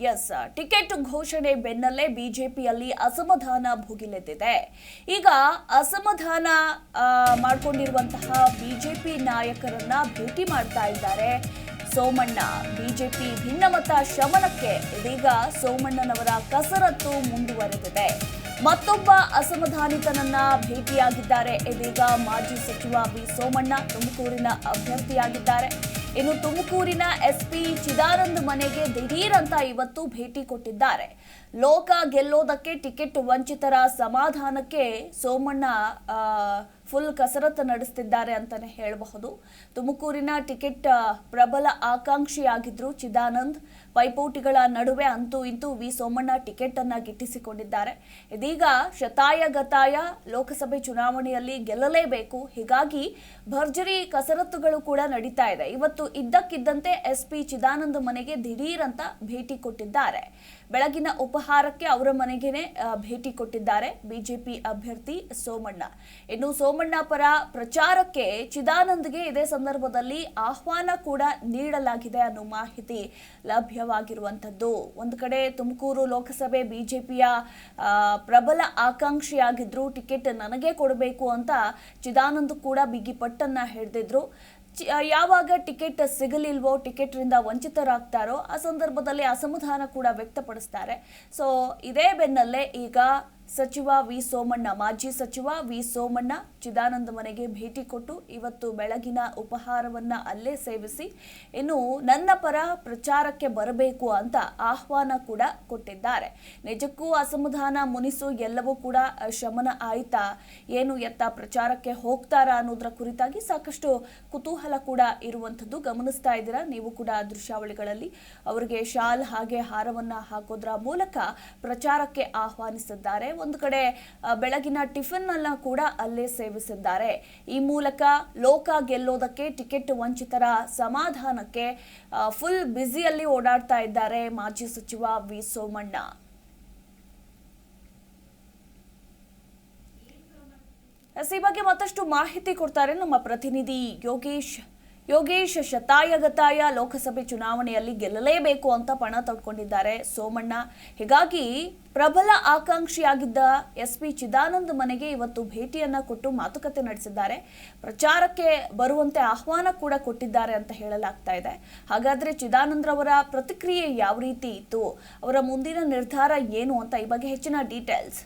S, ticket ಘೋಷಣೆ ಬೆನ್ನಲ್ಲೇ ಬಿಜೆಪಿಯಲ್ಲಿ ಅಸಮಾಧಾನ ಭುಗಿಲೆದ್ದಿದೆ. ಈಗ ಅಸಮಾಧಾನ ಮಾಡಿಕೊಂಡಿರುವಂತಹ ಬಿಜೆಪಿ ನಾಯಕರನ್ನ ಭೇಟಿ ಮಾಡ್ತಾ ಇದ್ದಾರೆ ಸೋಮಣ್ಣ. ಬಿಜೆಪಿ ಭಿನ್ನಮತ ಶಮನಕ್ಕೆ ಇದೀಗ ಸೋಮಣ್ಣನವರ ಕಸರತ್ತು ಮುಂದುವರೆದಿದೆ. ಮತ್ತೊಬ್ಬ ಅಸಮಾಧಾನಿತನನ್ನ ಭೇಟಿಯಾಗಿದ್ದಾರೆ. ಇದೀಗ ಮಾಜಿ ಸಚಿವ ವಿ ಸೋಮಣ್ಣ ತುಮಕೂರಿನ ಅಭ್ಯರ್ಥಿಯಾಗಿದ್ದಾರೆ. ಇನ್ನು ತುಮಕೂರಿನ ಎಸ್ಪಿ ಚಿದಾನಂದ್ ಮನೆಗೆ ದಿಢೀರಂತ ಇವತ್ತು ಭೇಟಿ ಕೊಟ್ಟಿದ್ದಾರೆ. ಲೋಕ ಗೆಲ್ಲೋದಕ್ಕೆ ಟಿಕೆಟ್ ವಂಚಿತರ ಸಮಾಧಾನಕ್ಕೆ ಸೋಮಣ್ಣ ಫುಲ್ ಕಸರತ್ತು ನಡೆಸುತ್ತಿದ್ದಾರೆ ಅಂತಾನೆ ಹೇಳಬಹುದು. ತುಮಕೂರಿನ ಟಿಕೆಟ್ ಪ್ರಬಲ ಆಕಾಂಕ್ಷಿಯಾಗಿದ್ರು ಚಿದಾನಂದ್. ಪೈಪೋಟಿಗಳ ನಡುವೆ ಅಂತೂ ಇಂತೂ ವಿ ಸೋಮಣ್ಣ ಟಿಕೆಟ್ ಅನ್ನ ಗಿಟ್ಟಿಸಿಕೊಂಡಿದ್ದಾರೆ. ಇದೀಗ ಶತಾಯಗತಾಯ ಲೋಕಸಭೆ ಚುನಾವಣೆಯಲ್ಲಿ ಗೆಲ್ಲಲೇಬೇಕು, ಹೀಗಾಗಿ ಭರ್ಜರಿ ಕಸರತ್ತುಗಳು ಕೂಡ ನಡೀತಾ ಇದೆ. ಇವತ್ತು ಇದ್ದಕ್ಕಿದ್ದಂತೆ ಎಸ್ಪಿ ಚಿದಾನಂದ್ ಮನೆಗೆ ದಿಢೀರಂತ ಭೇಟಿ ಕೊಟ್ಟಿದ್ದಾರೆ. ಬೆಳಗಿನ ಉಪಹಾರಕ್ಕೆ ಅವರ ಮನೆಗೇನೆ ಭೇಟಿ ಕೊಟ್ಟಿದ್ದಾರೆ ಬಿಜೆಪಿ ಅಭ್ಯರ್ಥಿ ಸೋಮಣ್ಣ. ಇನ್ನು ಸೋಮಣ್ಣ ಪರ ಪ್ರಚಾರಕ್ಕೆ ಚಿದಾನಂದ್ಗೆ ಇದೇ ಸಂದರ್ಭದಲ್ಲಿ ಆಹ್ವಾನ ಕೂಡ ನೀಡಲಾಗಿದೆ ಅನ್ನೋ ಮಾಹಿತಿ ಲಭ್ಯವಾಗಿರುವಂತದ್ದು. ಒಂದು ಕಡೆ ತುಮಕೂರು ಲೋಕಸಭೆ ಬಿಜೆಪಿಯ ಪ್ರಬಲ ಆಕಾಂಕ್ಷಿಯಾಗಿದ್ರು. ಟಿಕೆಟ್ ನನಗೆ ಕೊಡಬೇಕು ಅಂತ ಚಿದಾನಂದ್ ಕೂಡ ಬಿಗಿ ಪಟ್ಟನ್ನ ಹಿಡಿದಿದ್ರು. ಯಾವಾಗ ಟಿಕೆಟ್ ಸಿಗಲಿಲ್ವೋ, ಟಿಕೆಟ್ ರಿಂದ ವಂಚಿತರಾಗ್ತಾರೋ ಆ ಸಂದರ್ಭದಲ್ಲಿ ಅಸಮಾಧಾನ ಕೂಡ ವ್ಯಕ್ತಪಡಿಸ್ತಾರೆ. ಸೊ ಇದೇ ಬೆನ್ನಲ್ಲೇ ಈಗ ಸಚಿವ ವಿ ಸೋಮಣ್ಣ, ಮಾಜಿ ಸಚಿವ ವಿ ಸೋಮಣ್ಣ ಚಿದಾನಂದ ಮನೆಗೆ ಭೇಟಿ ಕೊಟ್ಟು ಇವತ್ತು ಬೆಳಗಿನ ಉಪಹಾರವನ್ನ ಅಲ್ಲೇ ಸೇವಿಸಿ ಇನ್ನು ನನ್ನ ಪರ ಪ್ರಚಾರಕ್ಕೆ ಬರಬೇಕು ಅಂತ ಆಹ್ವಾನ ಕೂಡ ಕೊಟ್ಟಿದ್ದಾರೆ. ನಿಜಕ್ಕೂ ಅಸಮಾಧಾನ ಮುನಿಸು ಎಲ್ಲವೂ ಕೂಡ ಶಮನ ಆಯ್ತಾ, ಏನು ಎತ್ತ ಪ್ರಚಾರಕ್ಕೆ ಹೋಗ್ತಾರಾ ಅನ್ನೋದ್ರ ಕುರಿತಾಗಿ ಸಾಕಷ್ಟು ಕುತೂಹಲ ಕೂಡ ಇರುವಂಥದ್ದು ಗಮನಿಸ್ತಾ ಇದ್ದೀರಾ ನೀವು ಕೂಡ ದೃಶ್ಯಾವಳಿಗಳಲ್ಲಿ. ಅವರಿಗೆ ಶಾಲ್ ಹಾಗೆ ಹಾರವನ್ನ ಹಾಕೋದ್ರ ಮೂಲಕ ಪ್ರಚಾರಕ್ಕೆ ಆಹ್ವಾನಿಸಿದ್ದಾರೆ. ಒಂದು ಕಡೆ ಬೆಳಗಿನ ಟಿಫಿನ್ ಅನ್ನ ಕೂಡ ಅಲ್ಲೇ ಸೇವಿಸಿದ್ದಾರೆ. ಈ ಮೂಲಕ ಲೋಕ ಗೆಲ್ಲೋದಕ್ಕೆ ಟಿಕೆಟ್ ವಂಚಿತರ ಸಮಾಧಾನಕ್ಕೆ ಫುಲ್ ಬ್ಯುಸಿಯಲ್ಲಿ ಓಡಾಡ್ತಾ ಇದ್ದಾರೆ ಮಾಜಿ ಸಚಿವ ವಿ ಸೋಮಣ್ಣ. ಈ ಬಗ್ಗೆ ಮತ್ತಷ್ಟು ಮಾಹಿತಿ ಕೊಡ್ತಾರೆ ನಮ್ಮ ಪ್ರತಿನಿಧಿ ಯೋಗೇಶ್. ಶತಾಯಗತಾಯ ಲೋಕಸಭೆ ಚುನಾವಣೆಯಲ್ಲಿ ಗೆಲ್ಲಲೇಬೇಕು ಅಂತ ಪಣ ತೊಡ್ಕೊಂಡಿದ್ದಾರೆ ಸೋಮಣ್ಣ. ಹೀಗಾಗಿ ಪ್ರಬಲ ಆಕಾಂಕ್ಷಿಯಾಗಿದ್ದ ಎಸ್ಪಿ ಚಿದಾನಂದ್ ಮನೆಗೆ ಇವತ್ತು ಭೇಟಿಯನ್ನ ಕೊಟ್ಟು ಮಾತುಕತೆ ನಡೆಸಿದ್ದಾರೆ. ಪ್ರಚಾರಕ್ಕೆ ಬರುವಂತೆ ಆಹ್ವಾನ ಕೂಡ ಕೊಟ್ಟಿದ್ದಾರೆ ಅಂತ ಹೇಳಲಾಗ್ತಾ ಇದೆ. ಹಾಗಾದ್ರೆ ಚಿದಾನಂದ್ ರವರ ಪ್ರತಿಕ್ರಿಯೆ ಯಾವ ರೀತಿ ಇತ್ತು, ಅವರ ಮುಂದಿನ ನಿರ್ಧಾರ ಏನು ಅಂತ ಈ ಬಗ್ಗೆ ಹೆಚ್ಚಿನ ಡೀಟೇಲ್ಸ್.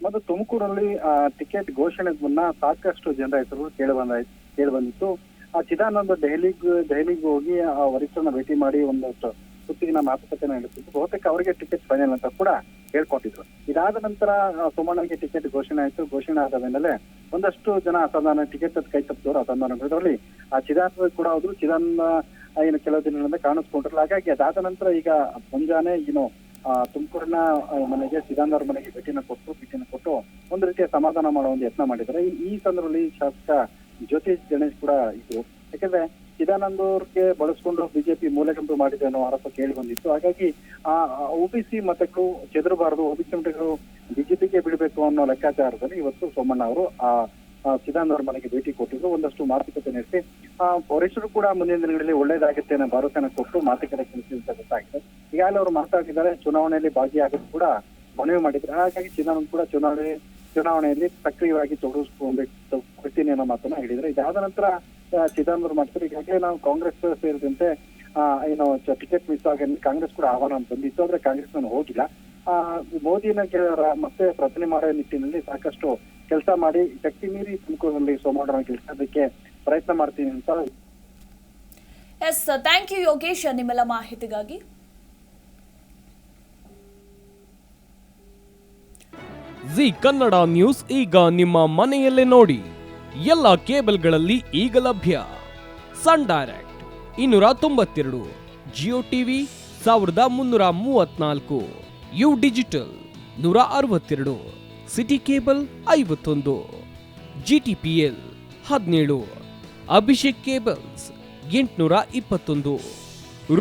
ಮತ್ತು ತುಮಕೂರಲ್ಲಿ ಟಿಕೆಟ್ ಘೋಷಣೆ ಮುನ್ನ ಸಾಕಷ್ಟು ಜನರ ಹೆಸರು ಕೇಳಿ ಬಂದಿತ್ತು. ಚಿದಾನಂದ್ ದೆಹಲಿಗೆ ಹೋಗಿ ವರಿಷ್ಠರನ್ನ ಭೇಟಿ ಮಾಡಿ ಒಂದಷ್ಟು ಸುತ್ತಿನ ಮಾತುಕತೆ ನಡೆಸಿದ್ದು. ಬಹುತೇಕ ಅವರಿಗೆ ಟಿಕೆಟ್ ಫೈನಲ್ ಅಂತ ಕೂಡ ಹೇಳ್ಕೊಟ್ಟಿದ್ರು. ಇದಾದ ನಂತರ ಸೋಮಣ್ಣಗೆ ಟಿಕೆಟ್ ಘೋಷಣೆ ಆಯ್ತು. ಘೋಷಣೆ ಆದ ಮೇಲೆ ಒಂದಷ್ಟು ಜನ ಅಸಮಾಧಾನ, ಟಿಕೆಟ್ ಕೈ ತಪ್ಪಿದವರು ಅಸಮಾಧಾನ ಚಿದಾನಂದ್ ಕೂಡ ಹೋದ್ರು. ಚಿದಾನಂದ ಏನು ಕೆಲವು ದಿನಗಳಿಂದ ಕಾಣಿಸ್ಕೊಂಡ್ರಲ್ಲ. ಹಾಗಾಗಿ ಅದಾದ ನಂತರ ಈಗ ಮುಂಜಾನೆ ತುಮಕೂರಿನ ಮನೆಗೆ ಚಿದಾನಂದ ಅವ್ರ ಮನೆಗೆ ಭೇಟಿನ ಕೊಟ್ಟು ಒಂದು ರೀತಿಯ ಸಮಾಧಾನ ಮಾಡೋ ಒಂದು ಯತ್ನ ಮಾಡಿದ್ದಾರೆ. ಈ ಸಂದರ್ಭದಲ್ಲಿ ಶಾಸಕ ಜ್ಯೋತಿ ಗಣೇಶ್ ಕೂಡ ಇದ್ರು. ಯಾಕಂದ್ರೆ ಚಿದಾನಂದ್ ಅವ್ರಿಗೆ ಬಳಸ್ಕೊಂಡು ಬಿಜೆಪಿ ಮೂಲೆಗಂಪು ಮಾಡಿದೆ ಅನ್ನೋ ಆರೋಪ ಕೇಳಿ ಬಂದಿತ್ತು. ಹಾಗಾಗಿ ಒಬಿಸಿ ಮತಗಳು ಚೆದರಬಾರದು, ಒಬಿಸಿ ಮತಗಳು ಬಿಜೆಪಿಗೆ ಬಿಡಬೇಕು ಅನ್ನೋ ಲೆಕ್ಕಾಚಾರದಲ್ಲಿ ಇವತ್ತು ಸೋಮಣ್ಣ ಅವರು ಚಿದಾನಂದ್ ಅವ್ರ ಮನೆಗೆ ಭೇಟಿ ಕೊಟ್ಟಿದ್ರು. ಒಂದಷ್ಟು ಮಾತುಕತೆ ನಡೆಸಿ ವರಿಷ್ಠರು ಕೂಡ ಮುಂದಿನ ದಿನಗಳಲ್ಲಿ ಒಳ್ಳೇದಾಗುತ್ತೆ ಅನ್ನೋ ಭರವಸೆನ ಕೊಟ್ಟು ಮಾತುಕತೆ ನಡೆಸಿದ ಗೊತ್ತಾಗಿದೆ. ಈಗಾಗಲೇ ಅವರು ಮಾತಾಡಿದ್ದಾರೆ, ಚುನಾವಣೆಯಲ್ಲಿ ಭಾಗಿಯಾಗೋದು ಕೂಡ ಮನವಿ ಮಾಡಿದ್ರು. ಹಾಗಾಗಿ ಚಿದಾನಂದ್ ಕೂಡ ಚುನಾವಣೆಯಲ್ಲಿ ಸಕ್ರಿಯವಾಗಿ ತೊಡಗಿಸ್ಕೊಳ್ತೀನಿ ಅನ್ನೋ ಮಾತನ್ನ ಹೇಳಿದ್ರೆ. ಇದಾದ ನಂತರ ಚಿದಾನಂದ್ ಮಾಡ್ತಾರೆ. ಈಗಾಗಲೇ ನಾವು ಕಾಂಗ್ರೆಸ್ ಸೇರಿದಂತೆ ಏನು ಟಿಕೆಟ್ ಮಿಸ್ ಆಗಿ ಕಾಂಗ್ರೆಸ್ ಕೂಡ ಆಹ್ವಾನ ಬಂದಿತ್ತು. ಆದ್ರೆ ಕಾಂಗ್ರೆಸ್ ನಾನು ಹೋಗಿಲ್ಲ. ಮೋದಿನ ಮತ್ತೆ ಪ್ರತಿನೆ ಮಾಡೋ ನಿಟ್ಟಿನಲ್ಲಿ ಸಾಕಷ್ಟು ಕೆಲಸ ಮಾಡಿ ಶಕ್ತಿ ಮೀರಿ ತುಮಕೂರಲ್ಲಿ ಸೋಮಣ್ಣರನ್ನ ಗೆಲ್ಲಿಸೋದಕ್ಕೆ ಪ್ರಯತ್ನ ಮಾಡ್ತೀನಿ ಅಂತ. ಎಸ್, ಥ್ಯಾಂಕ್ ಯು ಯೋಗೇಶ್ ನಿಮ್ಮೆಲ್ಲ ಮಾಹಿತಿಗಾಗಿ. ಜಿ ಕನ್ನಡ ನ್ಯೂಸ್ ಈಗ ನಿಮ್ಮ ಮನೆಯಲ್ಲೇ ನೋಡಿ. ಎಲ್ಲ ಕೇಬಲ್ಗಳಲ್ಲಿ ಈಗ ಲಭ್ಯ. Sun Direct 292, Jio TV 1334, U digital 162, city cable 51, GTPL 17, Abhishek cables 821,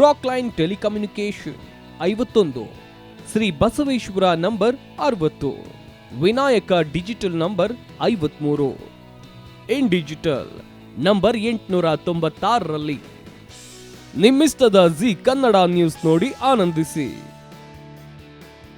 rock line telecommunication 51, Shri Basaveshwara number 60, Vinayaka digital number 53, in digital number 896ರಲ್ಲಿ ನಿಮ್ಮಿಸ್ತದ ಜಿ ಕನ್ನಡ ನ್ಯೂಸ್ ನೋಡಿ ಆನಂದಿಸಿ.